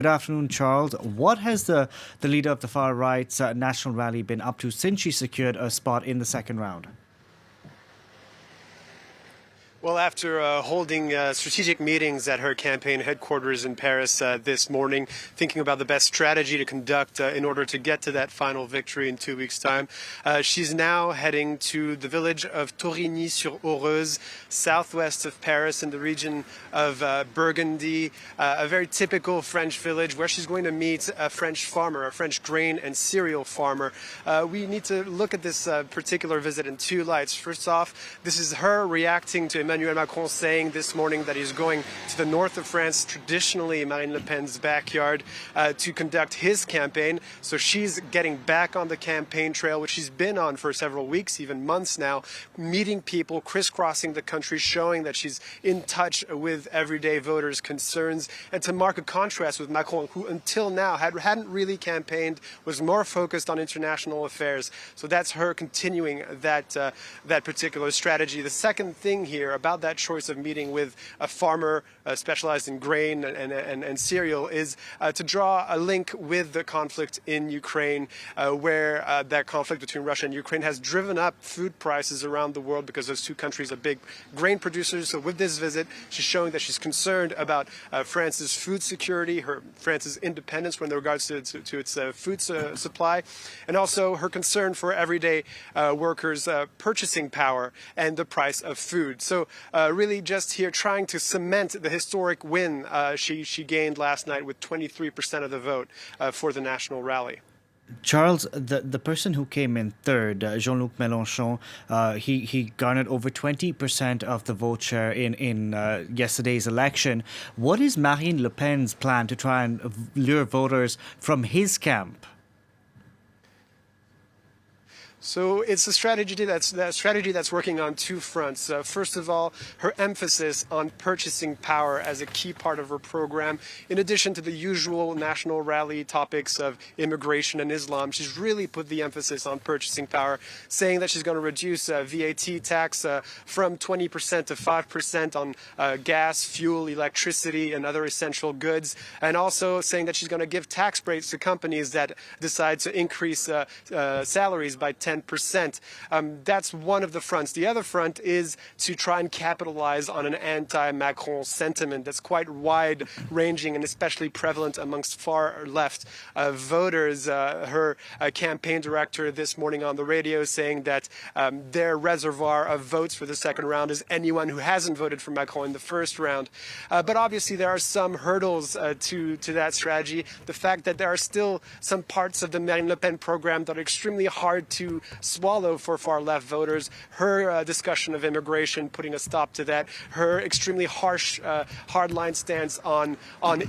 Good afternoon, Charles. What has the leader of the far right's national rally been up to since she secured a spot in the second round? Well, after holding strategic meetings at her campaign headquarters in Paris this morning, thinking about the best strategy to conduct in order to get to that final victory in 2 weeks' time, she's now heading to the village of Torigny-sur-Aureuse, southwest of Paris, in the region of Burgundy, a very typical French village where she's going to meet a French farmer, a French grain and cereal farmer. We need to look at this particular visit in two lights. First off, this is her reacting to Emmanuel Macron saying this morning that he's going to the north of France, traditionally Marine Le Pen's backyard, to conduct his campaign. So she's getting back on the campaign trail, which she's been on for several weeks, even months now, meeting people, crisscrossing the country, showing that she's in touch with everyday voters' concerns, and to mark a contrast with Macron, who until now hadn't really campaigned, was more focused on international affairs. So that's her continuing that particular strategy. The second thing here about that choice of meeting with a farmer specialized in grain and cereal is to draw a link with the conflict in Ukraine, where that conflict between Russia and Ukraine has driven up food prices around the world because those two countries are big grain producers. So with this visit, she's showing that she's concerned about France's food security, France's independence with regards to its food supply, and also her concern for everyday workers' purchasing power and the price of food. So really just here trying to cement the historic win she gained last night with 23% of the vote for the national rally. Charles, the person who came in third, Jean-Luc Mélenchon, he garnered over 20% of the vote share in yesterday's election. What is Marine Le Pen's plan to try and lure voters from his camp? So it's a strategy that's working on two fronts. First of all, her emphasis on purchasing power as a key part of her program. In addition to the usual national rally topics of immigration and Islam, she's really put the emphasis on purchasing power, saying that she's going to reduce VAT tax from 20% to 5% on gas, fuel, electricity, and other essential goods, and also saying that she's going to give tax breaks to companies that decide to increase salaries by 10%. That's one of the fronts. The other front is to try and capitalize on an anti-Macron sentiment that's quite wide-ranging and especially prevalent amongst far-left voters. Her campaign director this morning on the radio saying that their reservoir of votes for the second round is anyone who hasn't voted for Macron in the first round. But obviously there are some hurdles to that strategy. The fact that there are still some parts of the Marine Le Pen program that are extremely hard to swallow for far-left voters. Her discussion of immigration, putting a stop to that. Her extremely harsh, hardline stance on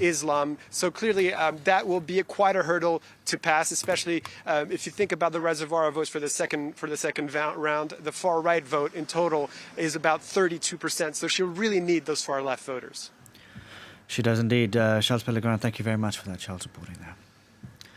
Islam. So clearly, that will be quite a hurdle to pass, especially if you think about the reservoir of votes for the second round. The far-right vote in total is about 32%. So she'll really need those far-left voters. She does indeed. Charles Pellegrin, thank you very much for that, Charles, reporting there.